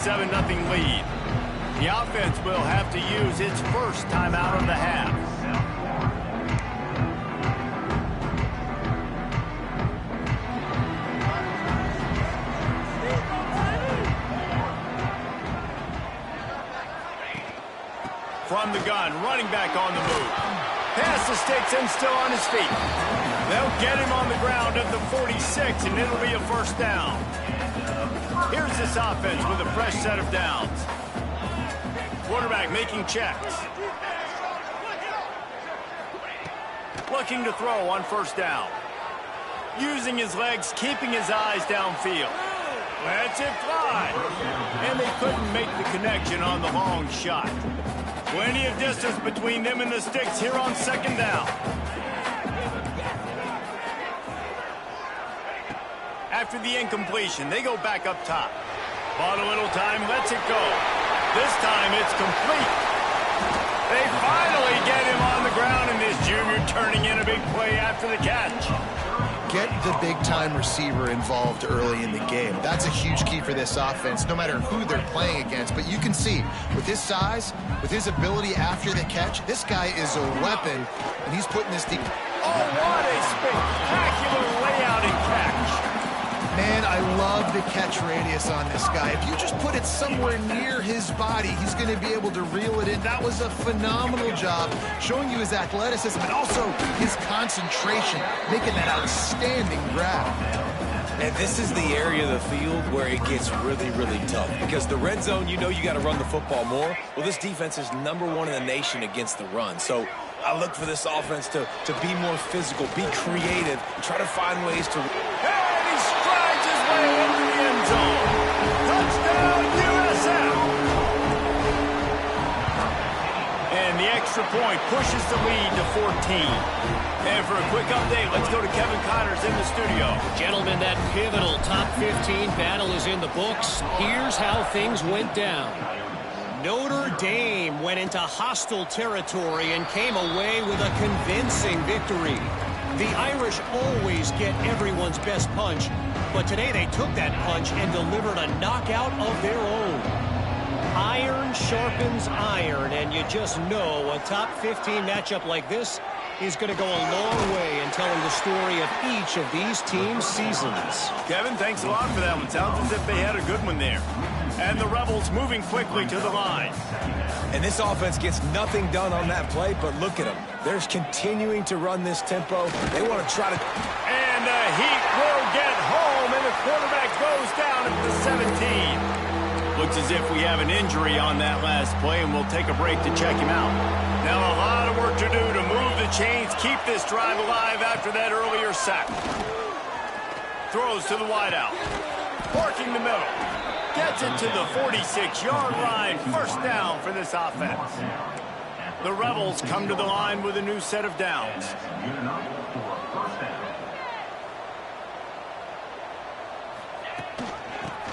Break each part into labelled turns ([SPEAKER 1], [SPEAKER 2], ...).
[SPEAKER 1] 7-0 lead. The offense will have to use its first timeout of the half. From the gun, running back on the move. Pass the sticks and still on his feet. They'll get him on the ground at the 46, and it'll be a first down. Here's this offense with a fresh set of downs. Quarterback making checks. Looking to throw on first down. Using his legs, keeping his eyes downfield. Lets it fly. And they couldn't make the connection on the long shot. Plenty of distance between them and the sticks here on second down. After the incompletion, they go back up top. Bought a little time, lets it go. This time it's complete. They finally get him on the ground, and this junior turning in a big play after the catch.
[SPEAKER 2] Get the big-time receiver involved early in the game. That's a huge key for this offense, no matter who they're playing against. But you can see, with his size, with his ability after the catch, this guy is a weapon, and he's putting this deep.
[SPEAKER 1] Oh, what a spectacular layout and catch.
[SPEAKER 2] Man, I love the catch radius on this guy. If you just put it somewhere near his body, he's going to be able to reel it in. That was a phenomenal job, showing you his athleticism and also his concentration, making that outstanding grab.
[SPEAKER 3] And this is the area of the field where it gets really, really tough. Because the red zone, you know you got to run the football more. Well, this defense is #1 in the nation against the run. So I look for this offense to be more physical, be creative, and try to find ways to...
[SPEAKER 1] And he strides his way into the end zone. Touchdown, USF! And the extra point pushes the lead to 14. And for a quick update, let's go to Kevin Connors in the studio.
[SPEAKER 4] Gentlemen, that pivotal top 15 battle is in the books. Here's how things went down. Notre Dame went into hostile territory and came away with a convincing victory. The Irish always get everyone's best punch, but today they took that punch and delivered a knockout of their own. Iron sharpens iron, and you just know a top 15 matchup like this is going to go a long way in telling the story of each of these teams' seasons.
[SPEAKER 1] Kevin, thanks a lot for that one. Sounds as if they had a good one there. And the Rebels moving quickly to the line.
[SPEAKER 3] And this offense gets nothing done on that play, but look at them. They're continuing to run this tempo. They want to try to...
[SPEAKER 1] And the heat will get home, and the quarterback goes down at the 17. Looks as if we have an injury on that last play, and we'll take a break to check him out. Now a lot of work to do to move the chains, keep this drive alive after that earlier sack. Throws to the wideout. Working the middle. Gets it to the 46-yard line. First down for this offense. The Rebels come to the line with a new set of downs.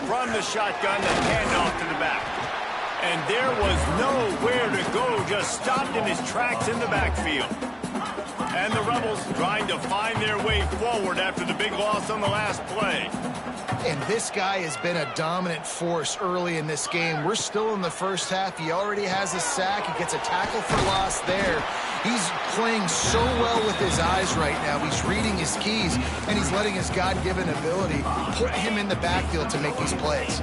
[SPEAKER 1] From the shotgun, the handoff to the back. And there was nowhere to go, just stopped in his tracks in the backfield. And the Rebels trying to find their way forward after the big loss on the last play.
[SPEAKER 2] And this guy has been a dominant force early in this game. We're still in the first half. He already has a sack. He gets a tackle for loss there. He's playing so well with his eyes right now. He's reading his keys, and he's letting his God-given ability put him in the backfield to make these plays.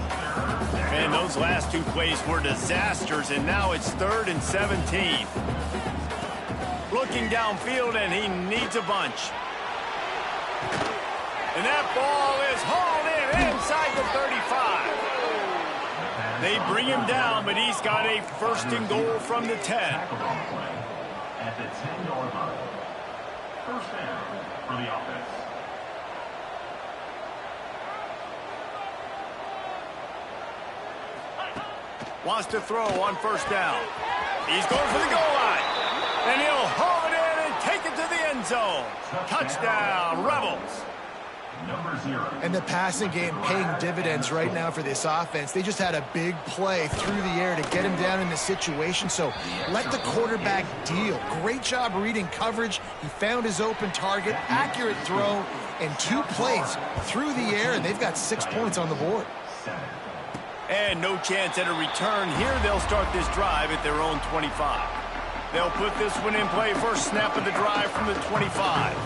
[SPEAKER 1] And those last two plays were disasters, and now it's 3rd and 17. Looking downfield, and he needs a bunch. And that ball is hauled in inside the 35. They bring him down, but he's got a 1st and goal from the 10.
[SPEAKER 5] At the 10-yard line. First down for the offense.
[SPEAKER 1] Wants to throw on first down. He's going for the goal line. And he'll haul it in and take it to the end zone. Touchdown, Rebels.
[SPEAKER 2] And the passing game paying dividends right now for this offense. They just had a big play through the air to get him down in the situation. So let the quarterback deal. Great job reading coverage. He found his open target, accurate throw, and 2 plays through the air, and they've got 6 points on the board.
[SPEAKER 1] And no chance at a return here. They'll start this drive at their own 25. They'll put this one in play. First snap of the drive from the 25.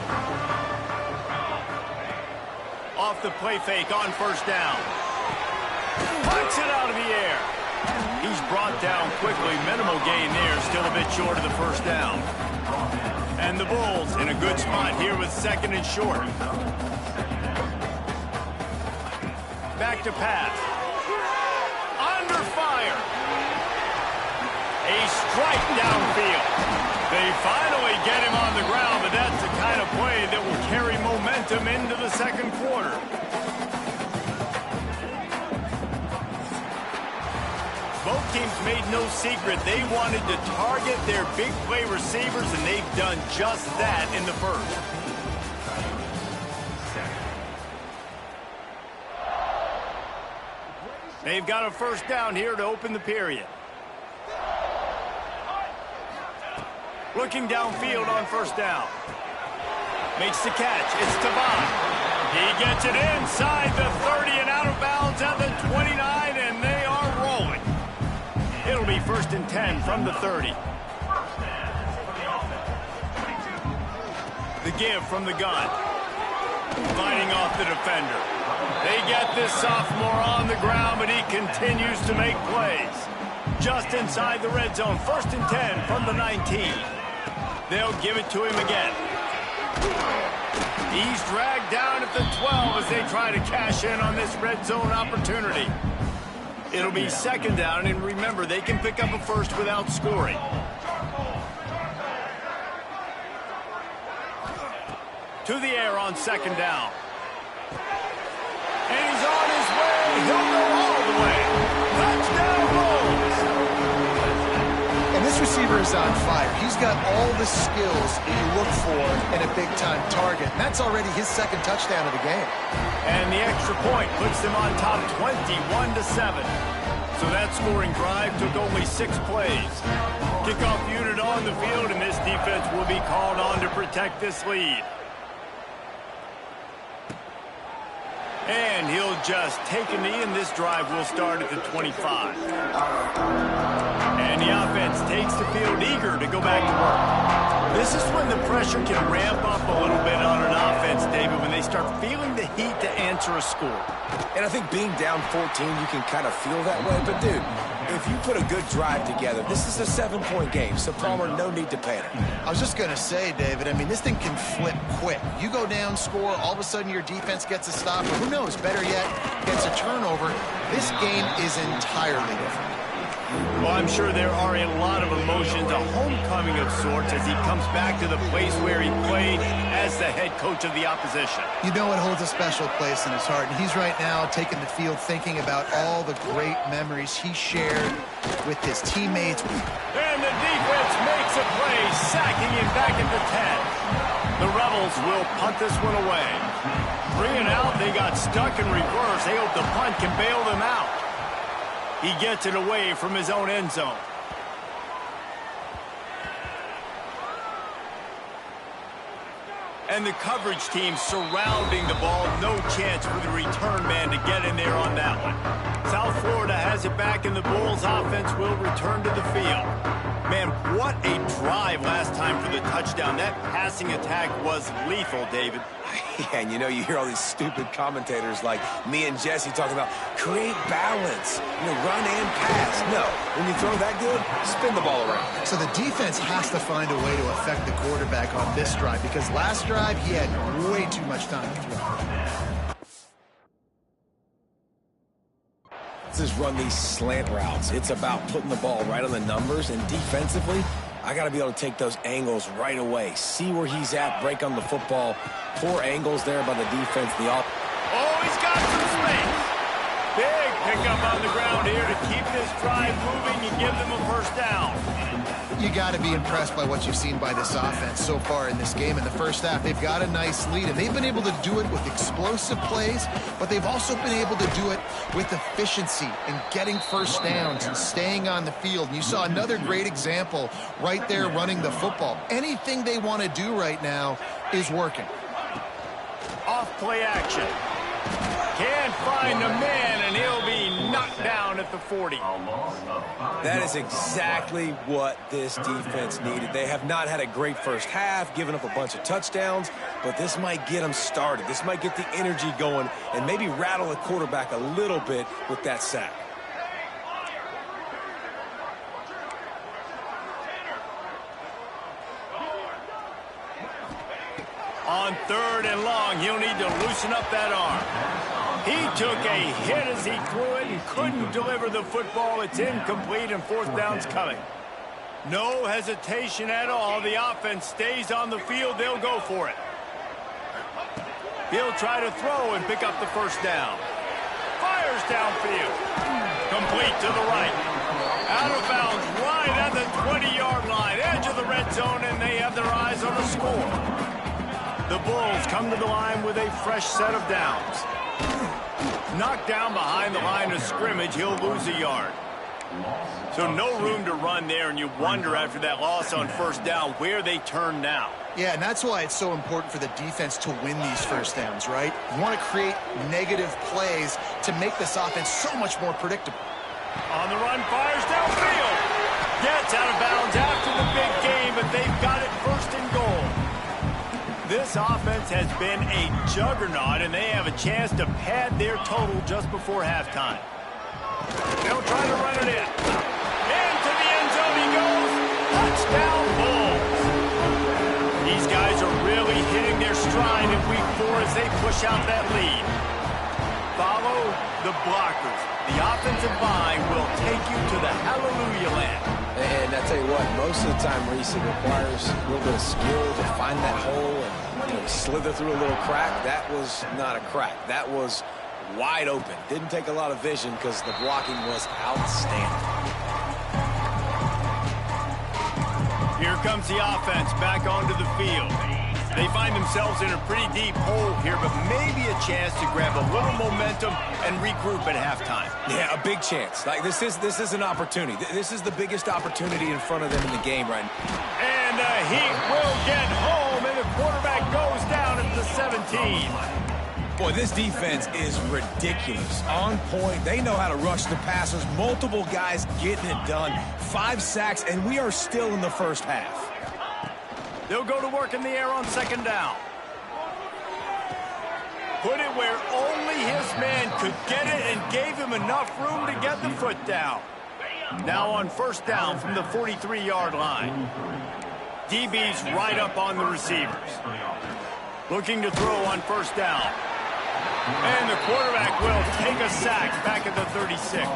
[SPEAKER 1] Off the play fake on first down. Punts it out of the air. He's brought down quickly. Minimal gain there. Still a bit short of the first down. And the Bulls in a good spot here with second and short. Back to pass. Under fire. A strike downfield. They finally get him on the ground, but that's the kind of play that will carry momentum into the second quarter. Both teams made no secret they wanted to target their big play receivers, and they've done just that in the first. They've got a first down here to open the period. Looking downfield on first down. Makes the catch. It's Tavon. He gets it inside the 30 and out of bounds at the 29, and they are rolling. It'll be first and 10 from the 30. The give from the gun. Fighting off the defender. They get this sophomore on the ground, but he continues to make plays. Just inside the red zone. First and 10 from the 19. They'll give it to him again. He's dragged down at the 12 as they try to cash in on this red zone opportunity. It'll be second down, and remember, they can pick up a first without scoring. To the air on second down. And he's on his way. He'll go all the way. Touchdown Bulls.
[SPEAKER 2] And this receiver is on fire. He's got all the skills that you look for in a big-time target. And that's already his second touchdown of the game.
[SPEAKER 1] And the extra point puts them on top 21-7. So that scoring drive took only 6 plays. Kickoff unit on the field, and this defense will be called on to protect this lead. And he'll just take a knee, and this drive will start at the 25. And the offense takes the field eager to go back to work. This is when the pressure can ramp up a little bit on an offense, David, when they start feeling the heat to answer a score.
[SPEAKER 3] And I think being down 14, you can kind of feel that way. But, dude, if you put a good drive together, this is a 7-point game. So, Palmer, no need to panic.
[SPEAKER 2] I was just going to say, David, I mean, this thing can flip quick. You go down, score, all of a sudden your defense gets a stop, or who knows, better yet, gets a turnover. This game is entirely different.
[SPEAKER 1] Well, I'm sure there are a lot of emotions, a homecoming of sorts, as he comes back to the place where he played as the head coach of the opposition.
[SPEAKER 2] You know it holds a special place in his heart, and he's right now taking the field thinking about all the great memories he shared with his teammates.
[SPEAKER 1] And the defense makes a play, sacking him back at the 10. The Rebels will punt this one away. 3 and out, they got stuck in reverse. They hope the punt can bail them out. He gets it away from his own end zone. And the coverage team surrounding the ball. No chance for the return man to get in there on that one. South Florida has it back, and the Bulls offense will return to the field. Man, what a drive last time for the touchdown. That passing attack was lethal, David.
[SPEAKER 3] Yeah, and you know, you hear all these stupid commentators like me and Jesse talking about create balance, run and pass. No, when you throw that good, spin the ball around.
[SPEAKER 2] So the defense has to find a way to affect the quarterback on this drive, because last drive he had way too much time to throw.
[SPEAKER 3] Just run these slant routes. It's about putting the ball right on the numbers, and defensively, I got to be able to take those angles right away. See where he's at, break on the football. Poor angles there by the defense.
[SPEAKER 1] Oh, he's got some space. Big pickup on the ground here to keep this drive moving and give them a first down.
[SPEAKER 2] You got to be impressed by what you've seen by this offense so far in this game. In the first half, they've got a nice lead, and they've been able to do it with explosive plays, but they've also been able to do it with efficiency and getting first downs and staying on the field. And you saw another great example right there running the football. Anything they want to do right now is working.
[SPEAKER 1] Off play action. Can't find a man, and he'll be knocked down at the 40.
[SPEAKER 3] That is exactly what this defense needed. They have not had a great first half, giving up a bunch of touchdowns, but this might get them started. This might get the energy going and maybe rattle the quarterback a little bit with that sack.
[SPEAKER 1] On 3rd and long, he'll need to loosen up that arm. He took a hit as he threw it and couldn't deliver the football. It's incomplete and 4th down's coming. No hesitation at all. The offense stays on the field. They'll go for it. He'll try to throw and pick up the 1st down. Fires downfield. Complete to the right. Out of bounds right at the 20-yard line. Edge of the red zone, and they have their eyes on the score. The Bulls come to the line with a fresh set of downs. Knocked down behind the line of scrimmage, he'll lose a yard. So no room to run there, and you wonder after that loss on 1st down where they turn now.
[SPEAKER 2] Yeah, and that's why it's so important for the defense to win these 1st downs, right? You want to create negative plays to make this offense so much more predictable.
[SPEAKER 1] On the run, fires downfield. Gets out of bounds after the big game, but they've got it 1st and goal. This offense has been a juggernaut, and they have a chance to pad their total just before halftime. They'll try to run it in. Into the end zone he goes. Touchdown, Bulls. These guys are really hitting their stride in week 4 as they push out that lead. Follow the blockers. The offensive line will take you to the hallelujah land.
[SPEAKER 3] And I tell you what, most of the time, Reese, it requires a little bit of skill to find that hole and slither through a little crack. That was not a crack. That was wide open. Didn't take a lot of vision because the blocking was outstanding.
[SPEAKER 1] Here comes the offense back onto the field. They find themselves in a pretty deep hole here, but maybe a chance to grab a little momentum and regroup at halftime.
[SPEAKER 3] Yeah, a big chance. Like this is an opportunity. This is the biggest opportunity in front of them in the game right now.
[SPEAKER 1] And he will get home, and the quarterback goes down at the 17.
[SPEAKER 3] Boy, this defense is ridiculous. On point. They know how to rush the passers. Multiple guys getting it done. 5 sacks, and we are still in the first half.
[SPEAKER 1] They'll go to work in the air on 2nd down. Put it where only his man could get it and gave him enough room to get the foot down. Now on 1st down from the 43-yard line. DB's right up on the receivers. Looking to throw on 1st down. And the quarterback will take a sack back at the 36.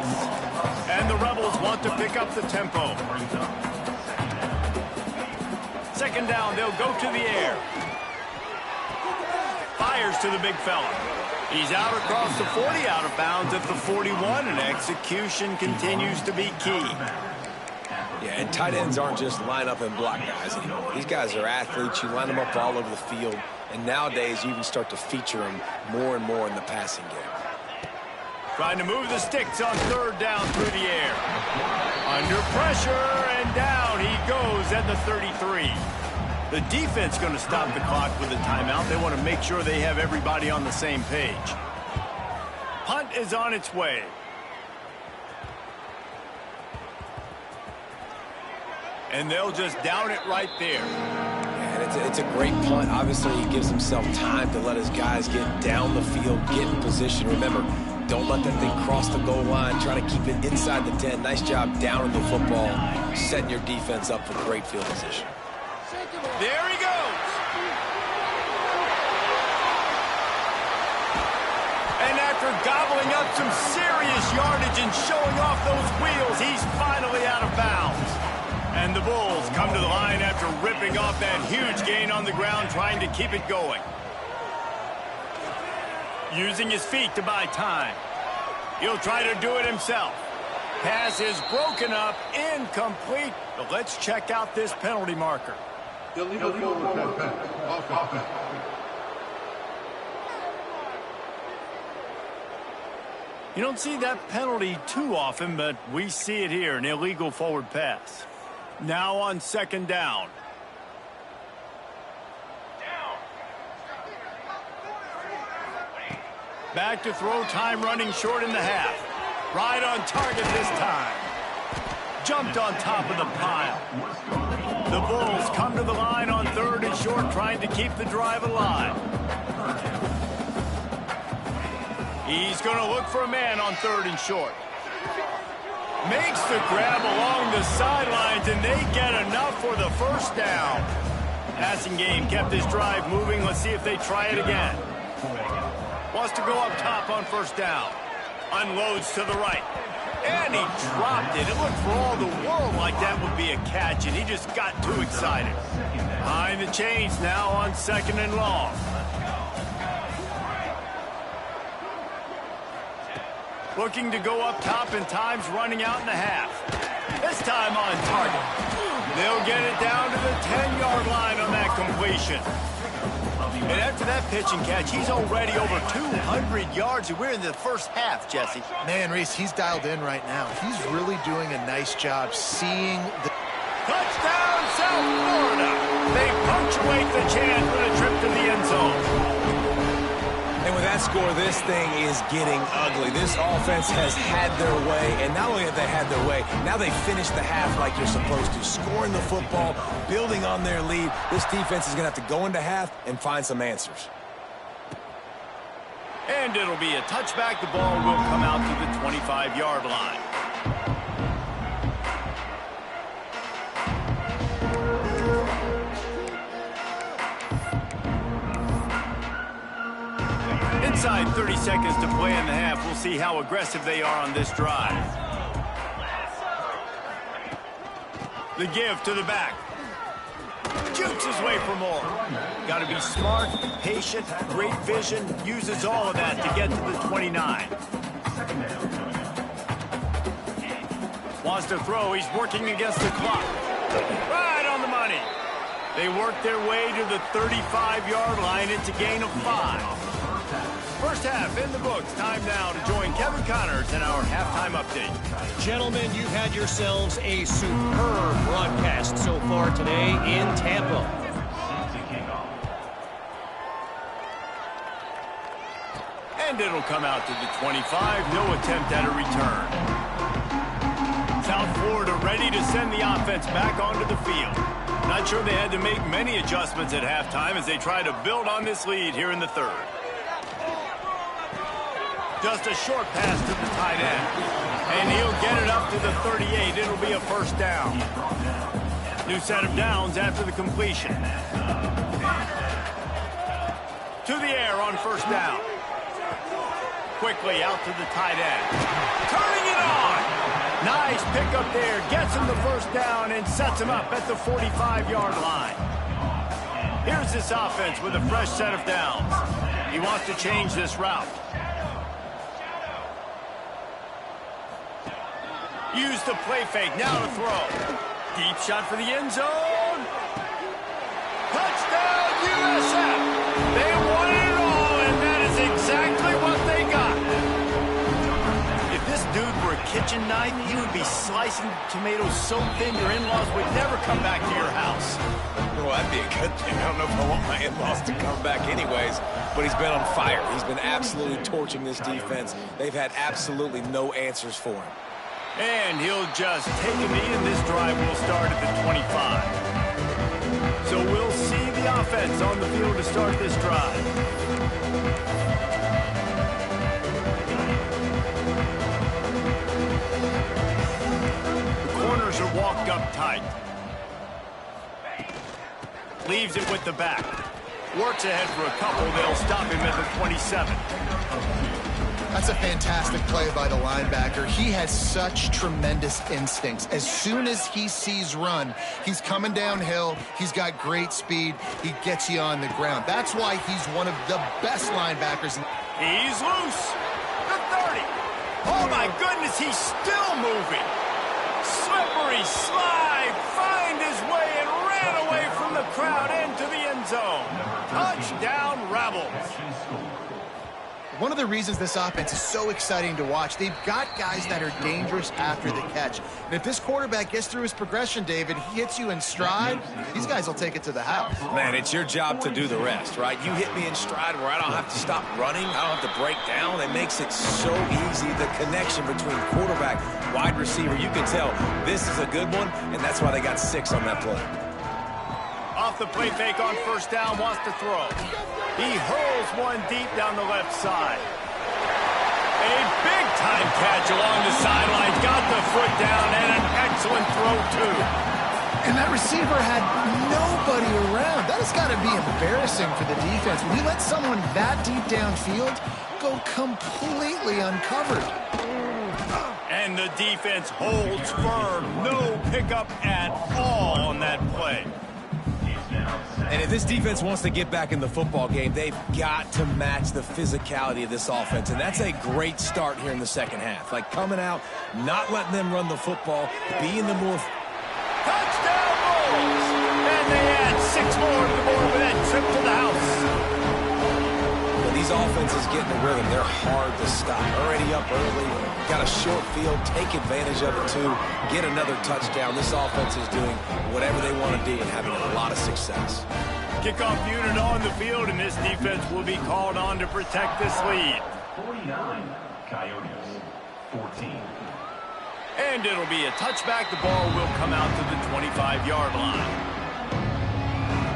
[SPEAKER 1] And the Rebels want to pick up the tempo. 2nd down, they'll go to the air. Fires to the big fella. He's out across the 40, out of bounds at the 41, and execution continues to be key.
[SPEAKER 3] Yeah, and tight ends aren't just line up and block guys anymore. These guys are athletes. You line them up all over the field, and nowadays you even start to feature them more and more in the passing game.
[SPEAKER 1] Trying to move the sticks on 3rd down through the air. Under pressure, and down he goes at the 33. The defense going to stop the clock with a timeout. They want to make sure they have everybody on the same page. Punt is on its way. And they'll just down it right there.
[SPEAKER 3] Yeah, it's a great punt. Obviously, he gives himself time to let his guys get down the field, get in position. Remember, don't let that thing cross the goal line. Try to keep it inside the 10. Nice job down in the football, setting your defense up for great field position.
[SPEAKER 1] There he goes. And after gobbling up some serious yardage and showing off those wheels, he's finally out of bounds. And the Bulls come to the line after ripping off that huge gain on the ground, trying to keep it going. Using his feet to buy time. He'll try to do it himself. Pass is broken up, incomplete. But let's check out this penalty marker.
[SPEAKER 6] Illegal forward offense.
[SPEAKER 1] You don't see that penalty too often, but we see it here, an illegal forward pass. Now on 2nd down. Back to throw, time running short in the half. Right on target this time. Jumped on top of the pile. The Bulls come to the line on 3rd and short, trying to keep the drive alive. He's going to look for a man on 3rd and short. Makes the grab along the sidelines, and they get enough for the first down. Passing game kept this drive moving. Let's see if they try it again. Wants to go up top on 1st down. Unloads to the right. And he dropped it. It looked for all the world like that would be a catch, and he just got too excited. Behind the chains now on 2nd and long. Looking to go up top, and time's running out in the half. This time on target. They'll get it down to the 10-yard line on that completion. And after that pitch and catch, he's already over 200 yards, and we're in the first half, Jesse.
[SPEAKER 2] Man, Reese, he's dialed in right now. He's really doing a nice job seeing the...
[SPEAKER 1] Touchdown, South Florida! They punctuate the chance with a trip to the end zone.
[SPEAKER 3] And with that score, this thing is getting ugly. This offense has had their way, and not only have they had their way, now they finished the half like you're supposed to, scoring the football, building on their lead. This defense is going to have to go into half and find some answers.
[SPEAKER 1] And it'll be a touchback. The ball will come out to the 25-yard line. Inside 30 seconds to play in the half. We'll see how aggressive they are on this drive. The give to the back. Jukes his way for more. Got to be smart, patient, great vision. Uses all of that to get to the 29. Wants to throw. He's working against the clock. Right on the money. They work their way to the 35-yard line. It's a gain of 5. First half in the books. Time now to join Kevin Connors in our halftime update.
[SPEAKER 4] Gentlemen, you've had yourselves a superb broadcast so far today in Tampa.
[SPEAKER 1] And it'll come out to the 25. No attempt at a return. South Florida ready to send the offense back onto the field. Not sure they had to make many adjustments at halftime as they try to build on this lead here in the 3rd. Just a short pass to the tight end. And he'll get it up to the 38. It'll be a first down. New set of downs after the completion. To the air on first down. Quickly out to the tight end. Turning it on. Nice pickup there. Gets him the first down and sets him up at the 45-yard line. Here's this offense with a fresh set of downs. He wants to change this route. Use the play fake, now to throw. Deep shot for the end zone. Touchdown, USF. They wanted it all, and that is exactly what they got. If this dude were a kitchen knife, he would be slicing tomatoes so thin your in-laws would never come back to your house.
[SPEAKER 3] Well, that'd be a good thing. I don't know if I want my in-laws to come back anyways, but he's been on fire. He's been absolutely torching this defense. They've had absolutely no answers for him.
[SPEAKER 1] And he'll just take a knee, and this drive will start at the 25. So we'll see the offense on the field to start this drive. The corners are walked up tight. Leaves it with the back. Works ahead for a couple. They'll stop him at the 27.
[SPEAKER 2] That's a fantastic play by the linebacker. He has such tremendous instincts. As soon as he sees run, he's coming downhill. He's got great speed. He gets you on the ground. That's why he's one of the best linebackers.
[SPEAKER 1] He's loose. The 30. Oh, my goodness, he's still moving. Slippery slide. Find his way and ran away from the crowd into the end zone. Touchdown, Rebels.
[SPEAKER 2] one of the reasons this offense is so exciting to watch. They've got guys that are dangerous after the catch. And if this quarterback gets through his progression, David, he hits you in stride, these guys will take it to the house.
[SPEAKER 3] Man, it's your job to do the rest, right? You hit me in stride where I don't have to stop running. I don't have to break down. It makes it so easy. The connection between quarterback, wide receiver, you can tell this is a good one, and that's why they got 6 on that play.
[SPEAKER 1] Off the play fake on first down, wants to throw. He hurls one deep down the left side. A big-time catch along the sideline. Got the foot down and an excellent throw, too.
[SPEAKER 2] And that receiver had nobody around. That has got to be embarrassing for the defense. When you let someone that deep downfield go completely uncovered.
[SPEAKER 1] And the defense holds firm. No pickup at all on that play.
[SPEAKER 3] And if this defense wants to get back in the football game, they've got to match the physicality of this offense. And that's a great start here in the second half. Like coming out, not letting them run the football, being the more...
[SPEAKER 1] Touchdown Bulls! And they add 6 more to the board with that trip to the house.
[SPEAKER 3] Well, these offenses get in the rhythm. They're hard to stop. Already up early, got a short field, take advantage of it too, get another touchdown. This offense is doing whatever they want to do and having a lot of success.
[SPEAKER 1] Kickoff unit on the field, and this defense will be called on to protect this lead.
[SPEAKER 5] 49, Coyotes, 14.
[SPEAKER 1] And it'll be a touchback. The ball will come out to the 25-yard line.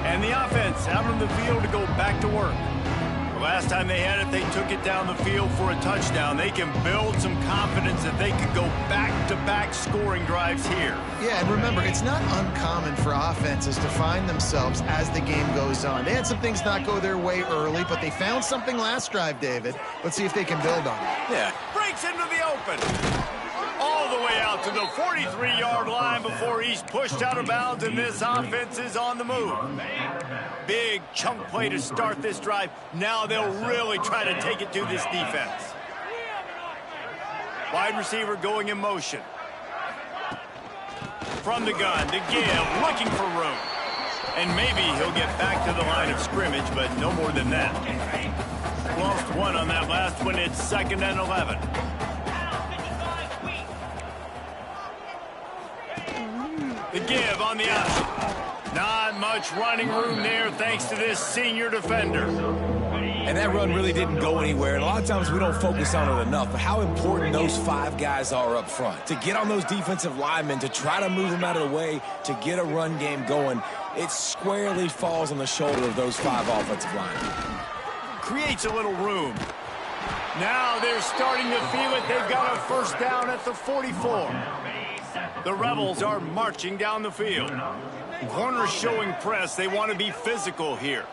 [SPEAKER 1] And the offense out on the field to go back to work. The last time they had it, they took it down the field for a touchdown. They can build some confidence that they could go back-to-back scoring drives here.
[SPEAKER 2] Yeah, and remember, it's not uncommon for offenses to find themselves as the game goes on. They had some things not go their way early, but they found something last drive, David. Let's see if they can build on it.
[SPEAKER 1] Yeah. Breaks into the open. All the way out to the 43-yard line before he's pushed out of bounds, and this offense is on the move. Big chunk play to start this drive. Now they'll really try to take it to this defense. Wide receiver going in motion. From the gun to give, looking for room. And maybe he'll get back to the line of scrimmage, but no more than that. Lost 1 on that last one. It's 2nd and 11. The give on the option. Not much running room there thanks to this senior defender.
[SPEAKER 3] And that run really didn't go anywhere. And a lot of times we don't focus on it enough, but how important those 5 guys are up front. To get on those defensive linemen, to try to move them out of the way, to get a run game going, it squarely falls on the shoulder of those 5 offensive linemen.
[SPEAKER 1] Creates a little room. Now they're starting to feel it. They've got a first down at the 44. The Rebels are marching down the field. Corners showing press. They want to be physical here.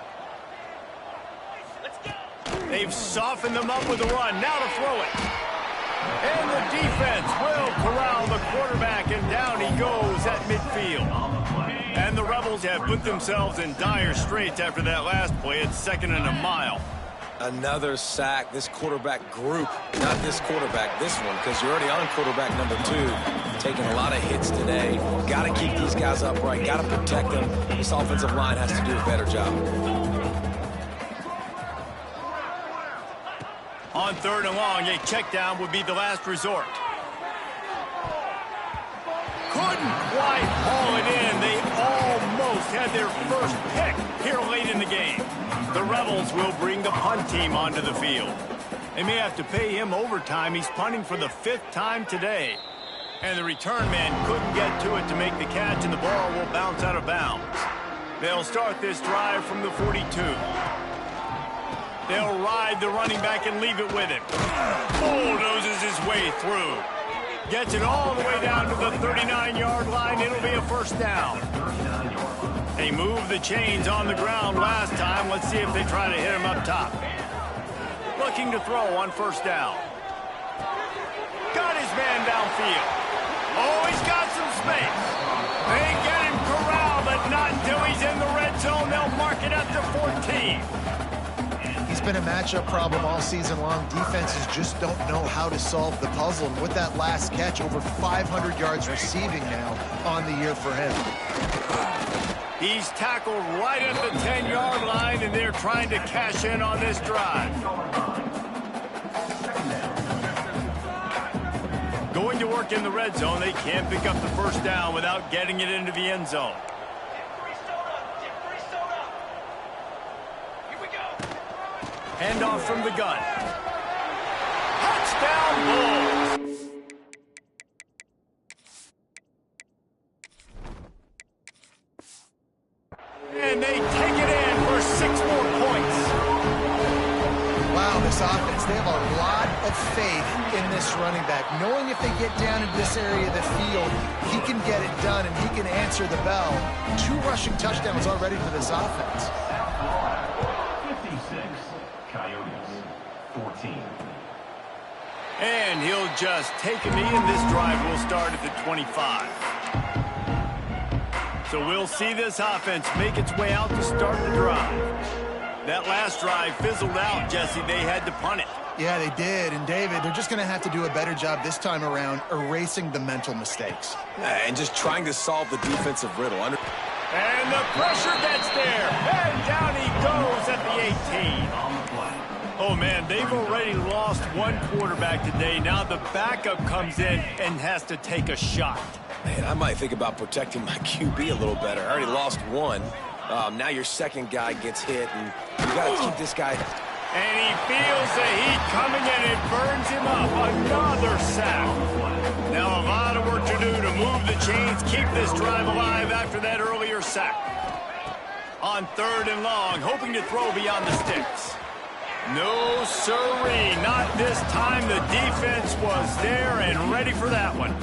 [SPEAKER 1] They've softened them up with a run. Now to throw it. And the defense will corral the quarterback, and down he goes at midfield. And the Rebels have put themselves in dire straits after that last play. It's 2nd and a mile.
[SPEAKER 3] Another sack. This quarterback group, not this quarterback, this one, because you're already on quarterback number 2, taking a lot of hits today. Got to keep these guys upright, got to protect them. This offensive line has to do a better job.
[SPEAKER 1] On 3rd and long, a check down would be the last resort. Couldn't quite haul it in. They almost had their first pick here late in the game. The Rebels will bring the punt team onto the field. They may have to pay him overtime. He's punting for the 5th time today. And the return man couldn't get to it to make the catch, and the ball will bounce out of bounds. They'll start this drive from the 42. They'll ride the running back and leave it with him. Bulldozes his way through. Gets it all the way down to the 39-yard line. It'll be a first down. They moved the chains on the ground last time. Let's see if they try to hit him up top. Looking to throw on first down. Got his man downfield. Oh, he's got some space. They get him corralled, but not until he's in the red zone. They'll mark it up to 14.
[SPEAKER 2] He's been a matchup problem all season long. Defenses just don't know how to solve the puzzle. And with that last catch, over 500 yards receiving now on the year for him.
[SPEAKER 1] He's tackled right at the 10-yard line, and they're trying to cash in on this drive. Going to work in the red zone, they can't pick up the first down without getting it into the end zone. Handoff from the gun. Touchdown, Bulls! And they take it in for 6 more points.
[SPEAKER 2] Wow, this offense, they have a lot of faith in this running back. Knowing if they get down into this area of the field, he can get it done and he can answer the bell. 2 rushing touchdowns already for this offense.
[SPEAKER 5] 56, Coyotes, 14.
[SPEAKER 1] And he'll just take a knee, and this drive will start at the 25. So we'll see this offense make its way out to start the drive. That last drive fizzled out, Jesse. They had to punt it.
[SPEAKER 2] Yeah, they did. And, David, they're just going to have to do a better job this time around erasing the mental mistakes.
[SPEAKER 3] And just trying to solve the defensive riddle.
[SPEAKER 1] And the pressure gets there. And down he goes at the 18. Oh, man, they've already lost 1 quarterback today. Now the backup comes in and has to take a shot.
[SPEAKER 3] Man, I might think about protecting my QB a little better. I already lost 1. Now your second guy gets hit, and you got to keep this guy.
[SPEAKER 1] And he feels the heat coming, and it burns him up. Another sack. Now a lot of work to do to move the chains, keep this drive alive after that earlier sack. On 3rd and long, hoping to throw beyond the sticks. No sirree, not this time. The defense was there and ready for that one.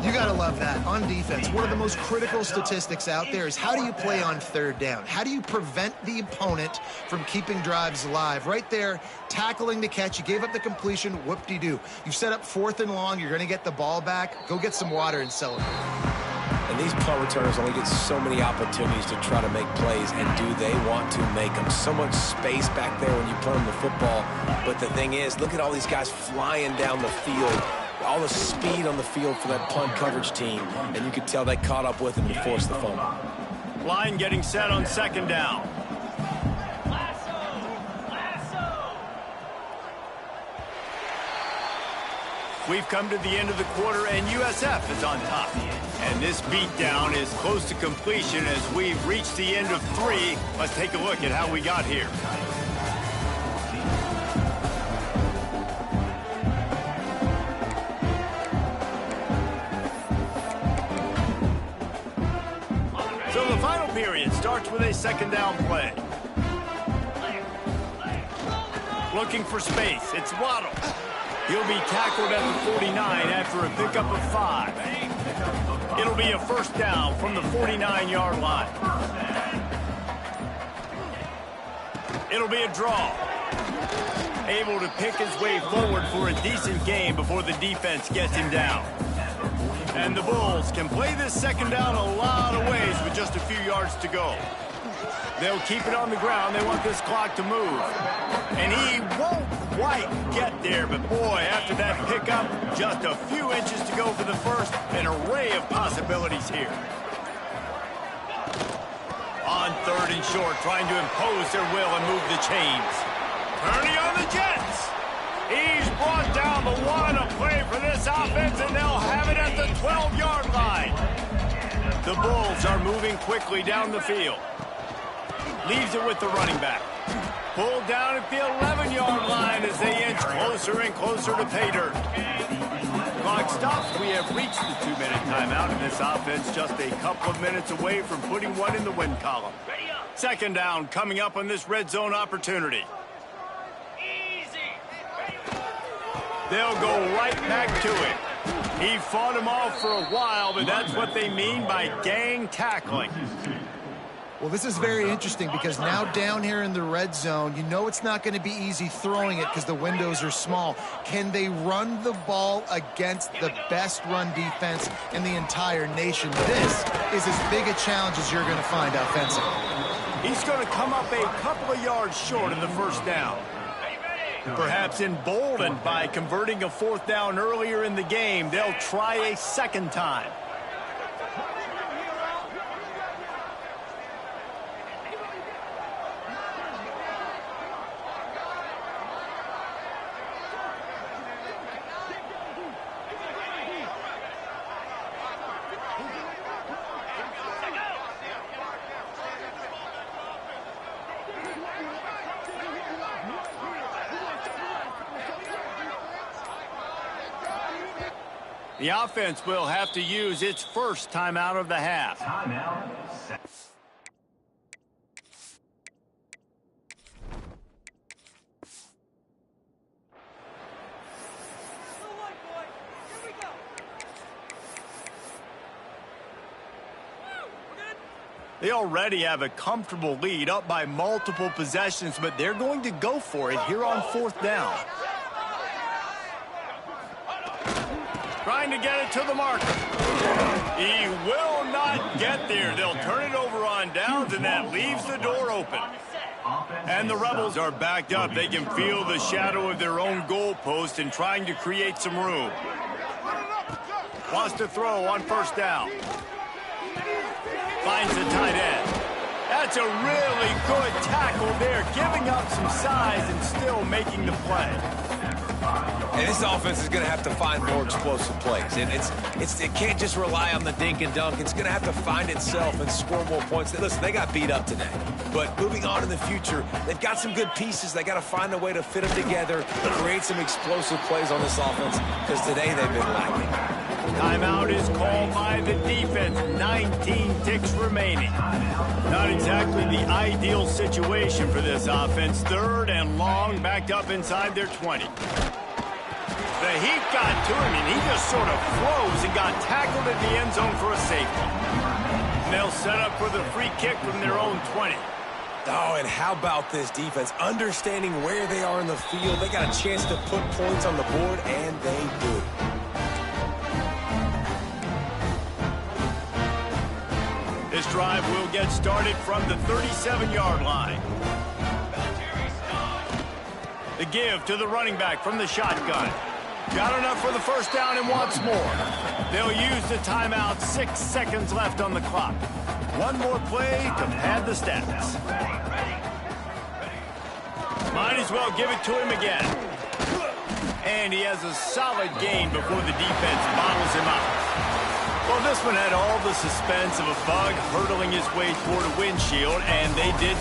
[SPEAKER 2] You got to love that. On defense, one of the most critical statistics out there is how do you play on 3rd down? How do you prevent the opponent from keeping drives alive? Right there, tackling the catch. You gave up the completion. Whoop-de-doo. You've set up 4th and long. You're going to get the ball back. Go get some water and celebrate.
[SPEAKER 3] And these punt returners only get so many opportunities to try to make plays, and do they want to make them? So much space back there when you punt them the football. But the thing is, look at all these guys flying down the field. All the speed on the field for that punt coverage team, and you could tell they caught up with him and forced the fumble.
[SPEAKER 1] Line getting set on 2nd down. We've come to the end of the quarter, and USF is on top. And this beatdown is close to completion as we've reached the end of 3. Let's take a look at how we got here. So the final period starts with a 2nd down play. Looking for space. It's Waddle. He'll be tackled at the 49 after a pickup of 5. It'll be a 1st down from the 49-yard line. It'll be a draw. Able to pick his way forward for a decent gain before the defense gets him down. And the Bulls can play this 2nd down a lot of ways with just a few yards to go. They'll keep it on the ground. They want this clock to move. And he won't quite get there, but boy, after that pickup, just a few inches to go for the first. An array of possibilities here. On 3rd and short, trying to impose their will and move the chains. Turning on the Jets. He's brought down the one. A play for this offense, and they'll have it at the 12-yard line. The Bulls are moving quickly down the field. Leaves it with the running back. Pulled down at the 11-yard line as they inch closer and closer to pay dirt. Clock stops. We have reached the 2-minute timeout, and this offense just a couple of minutes away from putting one in the win column. 2nd down coming up on this red zone opportunity. They'll go right back to it. He fought him off for a while, but that's what they mean by gang tackling.
[SPEAKER 2] Well, this is very interesting because now down here in the red zone, you know it's not going to be easy throwing it because the windows are small. Can they run the ball against the best run defense in the entire nation? This is as big a challenge as you're going to find offensively.
[SPEAKER 1] He's going to come up a couple of yards short of the 1st down. Perhaps emboldened by converting a 4th down earlier in the game, they'll try a 2nd time. The offense will have to use its first timeout of the half.
[SPEAKER 5] Timeout.
[SPEAKER 1] They already have a comfortable lead, up by multiple possessions, but they're going to go for it here on 4th down. Trying to get it to the marker. He will not get there. They'll turn it over on downs, and that leaves the door open. And the Rebels are backed up. They can feel the shadow of their own goalpost and trying to create some room. Wants to throw on 1st down. Finds the tight end. That's a really good tackle there, giving up some size and still making the play.
[SPEAKER 3] And this offense is going to have to find more explosive plays. And it can't just rely on the dink and dunk. It's going to have to find itself and score more points. Listen, they got beat up today. But moving on in the future, they've got some good pieces. They got to find a way to fit them together, create some explosive plays on this offense, because today they've been lacking.
[SPEAKER 1] Timeout is called by the defense. 19 ticks remaining. Not exactly the ideal situation for this offense. 3rd and long, backed up inside their 20. The heat got to him, and he just sort of froze and got tackled in the end zone for a safety. And they'll set up for the free kick from their own 20.
[SPEAKER 3] Oh, and how about this defense? Understanding where they are in the field. They got a chance to put points on the board, and they do.
[SPEAKER 1] This drive will get started from the 37-yard line. The give to the running back from the shotgun. Got enough for the 1st down and wants more. They'll use the timeout. 6 seconds left on the clock. One more play to pad the stats. Might as well give it to him again. And he has a solid gain before the defense bottles him up. Well, this one had all the suspense of a bug hurtling his way toward a windshield, and they did